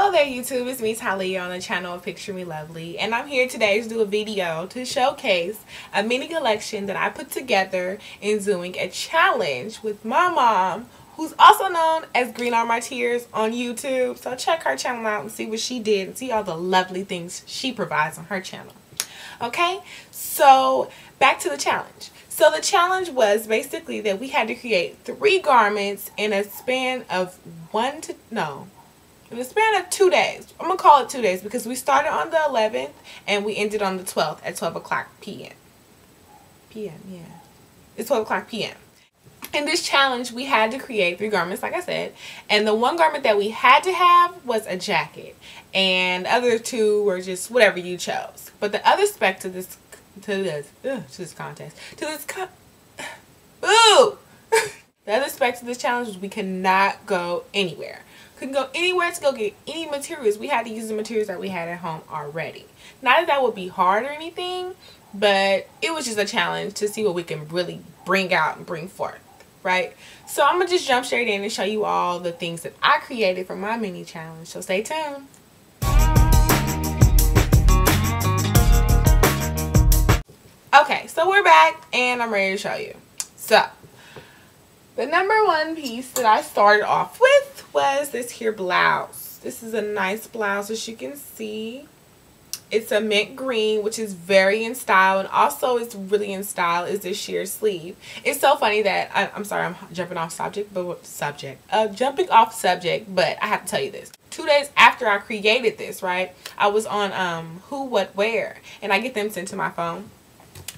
Hello there YouTube, it's me Talia on the channel of Picture Me Lovely, and I'm here today to do a video to showcase a mini collection that I put together in doing a challenge with my mom, who's also known as Green Are My Tears on YouTube. So check her channel out and see what she did and see all the lovely things she provides on her channel. Okay, so back to the challenge. So the challenge was basically that we had to create 3 garments in a span of 2 days. I'm going to call it 2 days because we started on the 11th and we ended on the 12th at 12 o'clock p.m. Yeah. It's 12 o'clock p.m. In this challenge, we had to create 3 garments, like I said. And the one garment that we had to have was a jacket. And the other 2 were just whatever you chose. But the other spec to this contest, the other spec to this challenge was we could not go anywhere. Couldn't go anywhere to go get any materials. We had to use the materials that we had at home already. Not that would be hard or anything, but it was just a challenge to see what we can really bring out and bring forth, right? So I'm going to just jump straight in and show you all the things that I created for my mini challenge. So stay tuned. Okay, so we're back and I'm ready to show you. So the number 1 piece that I started off with was this here blouse. This is a nice blouse, as you can see. It's a mint green, which is very in style, and also it's really in style is this sheer sleeve. It's so funny that I'm sorry, I'm jumping off subject, but I have to tell you this. 2 days after I created this, right, I was on Who What Wear, and I get them sent to my phone.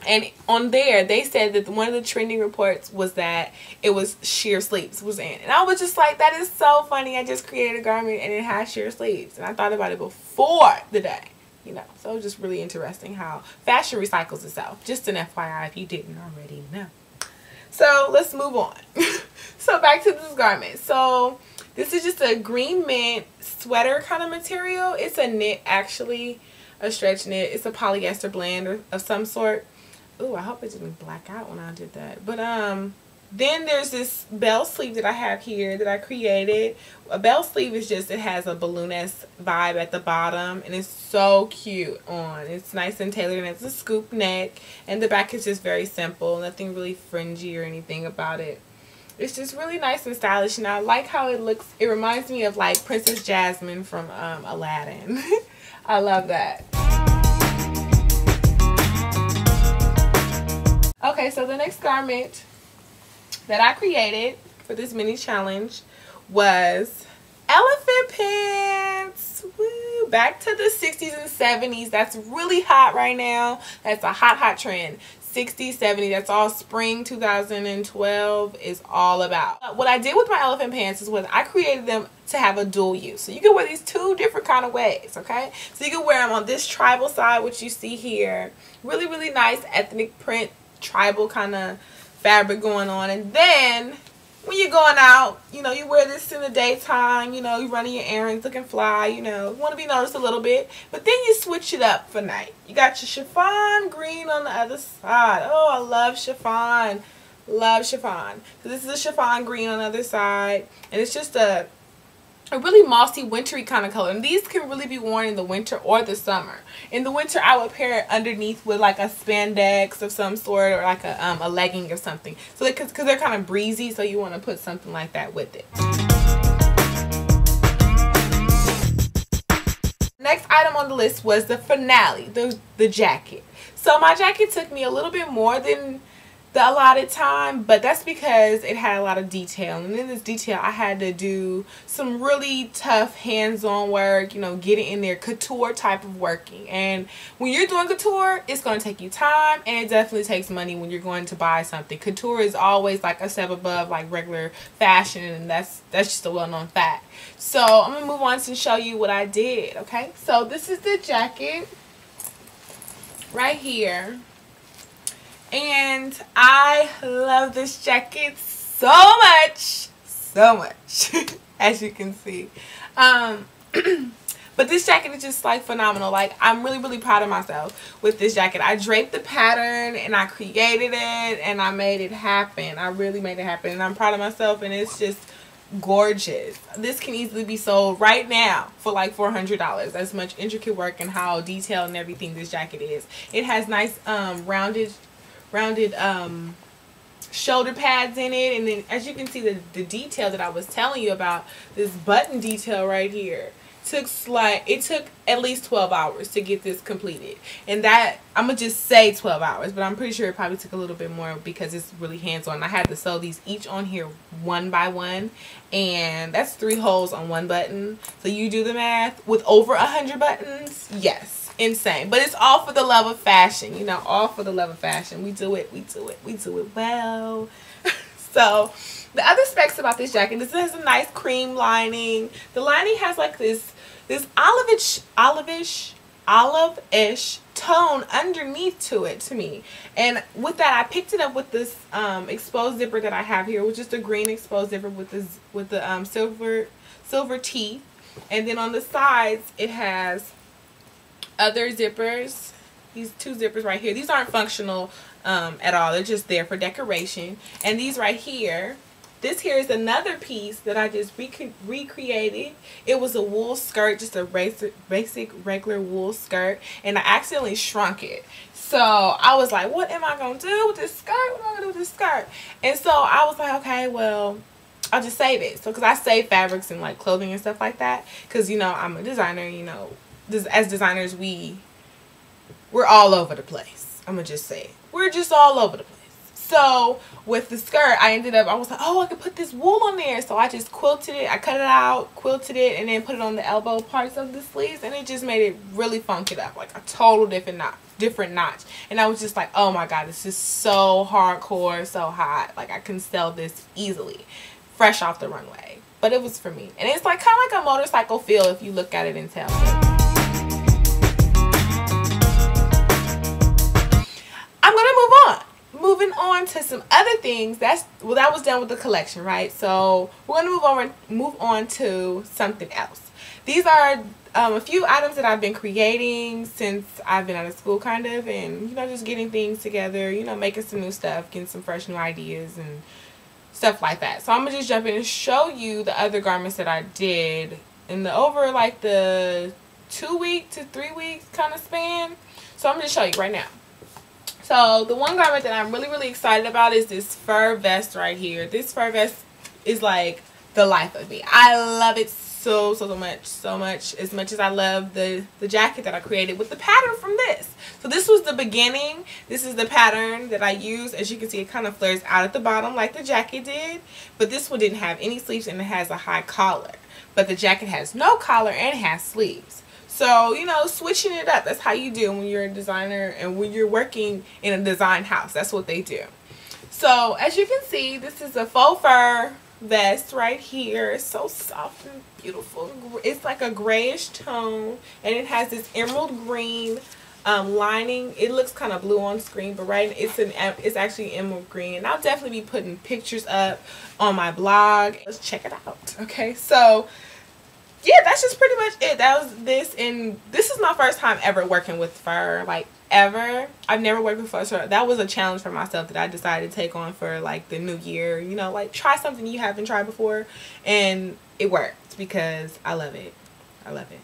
And on there, they said that one of the trending reports was that it was sheer sleeves was in. And I was just like, that is so funny. I just created a garment and it has sheer sleeves. And I thought about it before the day, you know. So it was just really interesting how fashion recycles itself. Just an FYI if you didn't already know. So let's move on. So back to this garment. So this is just a green mint sweater kind of material. It's a knit, actually, a stretch knit. It's a polyester blend of some sort. Ooh, I hope it didn't black out when I did that. But then there's this bell sleeve that I have here that I created. A bell sleeve is just, it has a balloon-esque vibe at the bottom. And it's so cute on. It's nice and tailored and it's a scoop neck. And the back is just very simple. Nothing really fringy or anything about it. It's just really nice and stylish. And I like how it looks. It reminds me of like Princess Jasmine from Aladdin. I love that. Okay, so the next garment that I created for this mini challenge was elephant pants. Woo! Back to the 60s and 70s. That's really hot right now. That's a hot trend. 60s, 70s, that's all spring 2012 is all about. What I did with my elephant pants is I created them to have a dual use. So you can wear these 2 different kind of ways, okay? So you can wear them on this tribal side, which you see here. Really, really nice ethnic print, tribal kind of fabric going on. And then when you're going out, you know, you wear this in the daytime, you know, you're running your errands, looking fly, you know, want to be noticed a little bit. But then you switch it up for night. You got your chiffon green on the other side. Oh, I love chiffon. Love chiffon. So this is a chiffon green on the other side. And it's just a really mossy, wintry kind of color. And these can really be worn in the winter or the summer. In the winter, I would pair it underneath with like a spandex of some sort or like a legging or something. So because they're kind of breezy, so you want to put something like that with it. Next item on the list was the finale, the jacket. So my jacket took me a little bit more than the allotted time, but that's because it had a lot of detail, and in this detail I had to do some really tough hands-on work, you know, get it in there, couture type of working. And when you're doing couture, it's going to take you time, and it definitely takes money when you're going to buy something. Couture is always like a step above like regular fashion, and that's just a well-known fact. So I'm gonna move on to show you what I did. Okay, so this is the jacket right here. And I love this jacket so much, as you can see. But this jacket is just like phenomenal. Like, I'm really proud of myself with this jacket. I draped the pattern and I created it and I made it happen. I really made it happen, and I'm proud of myself, and it's just gorgeous. This can easily be sold right now for like $400. As much intricate work and how detailed and everything this jacket is. It has nice rounded shoulder pads in it, and then as you can see, the detail that I was telling you about, this button detail right here, it took at least 12 hours to get this completed. And that, I'm gonna just say 12 hours, but I'm pretty sure it probably took a little bit more because it's really hands-on. I had to sew these each on here one by one, and that's 3 holes on one button. So you do the math, with over 100 buttons. Yes, insane. But it's all for the love of fashion, you know, all for the love of fashion. We do it well. So the other specs about this jacket, this has a nice cream lining. The lining has like this olive-ish tone underneath to it, to me. And with that, I picked it up with this exposed zipper that I have here, which is the green exposed zipper with the silver teeth. And then on the sides, it has other zippers. These 2 zippers right here. These aren't functional at all. They're just there for decoration. And these right here, this here is another piece that I just recreated. It was a wool skirt, just a basic regular wool skirt, and I accidentally shrunk it. So I was like, what am I gonna do with this skirt? What am I gonna do with this skirt? And so I was like, okay, well, I'll just save it. So because I save fabrics and like clothing and stuff like that, because, you know, I'm a designer. You know, as designers, we're all over the place. I'm gonna just say it. We're just all over the place. So with the skirt, I was like, oh, I could put this wool on there. So I just quilted it. I cut it out, quilted it, and then put it on the elbow parts of the sleeves, and it just made it really funk it up, like a total different notch. And I was just like, oh my god, this is so hardcore, so hot. Like, I can sell this easily, fresh off the runway. But it was for me, and it's like kind of like a motorcycle feel if you look at it and tell. I'm gonna move on. Moving on to some other things. That was done with the collection, right? So we're gonna move on to something else. These are a few items that I've been creating since I've been out of school, kind of, and, you know, just getting things together, you know, making some new stuff, getting some fresh new ideas and stuff like that. So I'm gonna just jump in and show you the other garments that I did in over like the 2-week to 3-week kind of span. So I'm gonna show you right now. So the one garment that I'm really excited about is this fur vest right here. This fur vest is like the life of me. I love it so much, as much as I love the jacket that I created with the pattern from this. So this was the beginning. This is the pattern that I used. As you can see, it kind of flares out at the bottom like the jacket did, but this one didn't have any sleeves, and it has a high collar. But the jacket has no collar and has sleeves. So, you know, switching it up, that's how you do when you're a designer and when you're working in a design house. That's what they do. So, as you can see, this is a faux fur vest right here. It's so soft and beautiful. It's like a grayish tone, and it has this emerald green lining. It looks kind of blue on screen, but it's actually emerald green. And I'll definitely be putting pictures up on my blog. Let's check it out. Okay, so yeah, that's just pretty much it. That was this, and this is my first time ever working with fur, like ever. I've never worked with fur, so that was a challenge for myself that I decided to take on for like the new year. You know, like try something you haven't tried before, and it worked because I love it. I love it.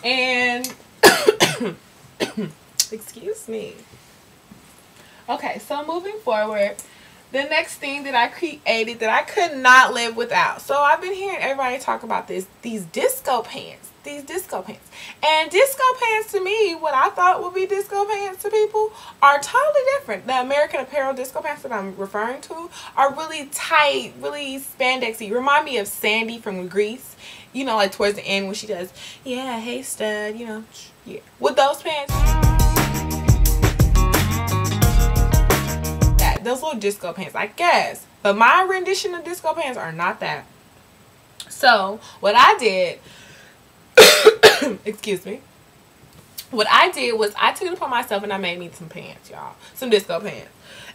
And excuse me. Okay, so moving forward, the next thing that I created that I could not live without. So I've been hearing everybody talk about these disco pants. These disco pants. And disco pants to me, what I thought would be disco pants to people, are totally different. The American Apparel disco pants that I'm referring to are really tight, really spandexy. Remind me of Sandy from Grease. You know, like towards the end when she does, yeah, hey stud, you know, yeah. With those pants, those little disco pants, I guess. But my rendition of disco pants are not that. So what I did, excuse me, what I did was I took it upon myself and I made me some pants, y'all. Some disco pants.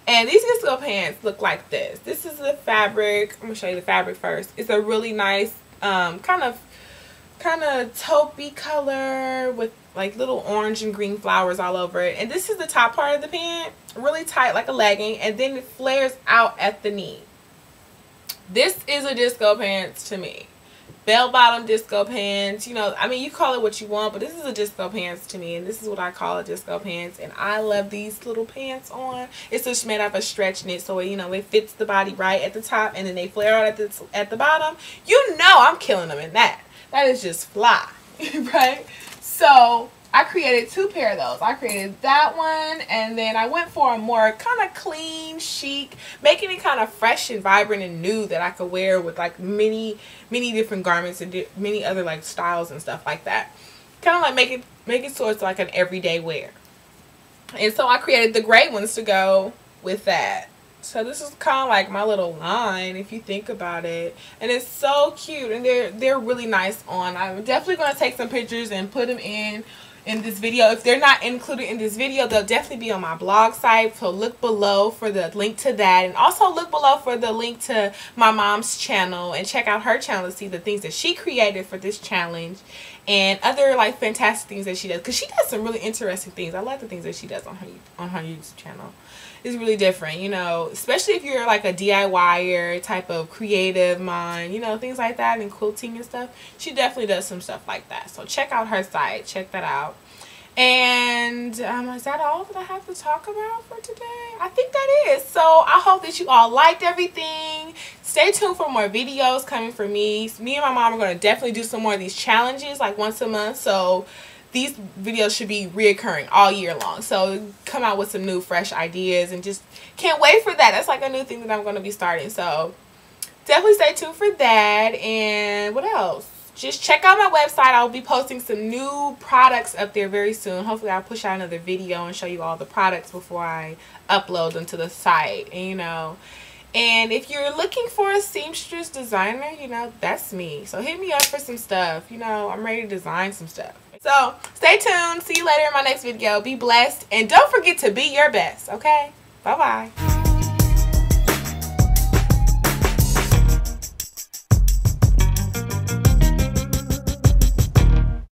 And these disco pants look like this. This is the fabric. I'm going to show you the fabric first. It's a really nice kind of taupey color with like little orange and green flowers all over it. And this is the top part of the pant, really tight like a legging, and then it flares out at the knee. This is a disco pants to me. Bell bottom disco pants, you know, I mean, you call it what you want, but this is a disco pants to me, and this is what I call a disco pants, and I love these little pants on. It's just made out of stretch knit, so you know it fits the body right at the top, and then they flare out at the bottom. You know I'm killing them in that. That is just fly, right? So I created 2 pair of those. I created that one, and then I went for a more kind of clean, chic, making it kind of fresh and vibrant and new that I could wear with like many different garments and many other like styles and stuff like that. Kind of like make it so it's like an everyday wear. And so I created the gray ones to go with that. So this is kind of like my little line if you think about it, and it's so cute, and they're really nice on. I'm definitely going to take some pictures and put them in this video. If they're not included in this video, they'll definitely be on my blog site, so look below for the link to that, and also look below for the link to my mom's channel and check out her channel to see the things that she created for this challenge and other like fantastic things that she does, because she does some really interesting things. I like the things that she does on her YouTube channel. It's really different, you know, especially if you're like a DIYer type of creative mind, you know, things like that, and quilting and stuff. She definitely does some stuff like that. So check out her site, check that out. And is that all that I have to talk about for today? I think that is. So I hope that you all liked everything. Stay tuned for more videos coming from me. Me and my mom are going to definitely do some more of these challenges like once a month. So these videos should be reoccurring all year long. So come out with some new fresh ideas, and just can't wait for that. That's like a new thing that I'm going to be starting. So definitely stay tuned for that. And what else? Just check out my website. I'll be posting some new products up there very soon. Hopefully I'll push out another video and show you all the products before I upload them to the site. And, you know, and if you're looking for a seamstress designer, you know, that's me. So hit me up for some stuff. You know, I'm ready to design some stuff. So stay tuned. See you later in my next video. Be blessed. And don't forget to be your best. Okay? Bye-bye.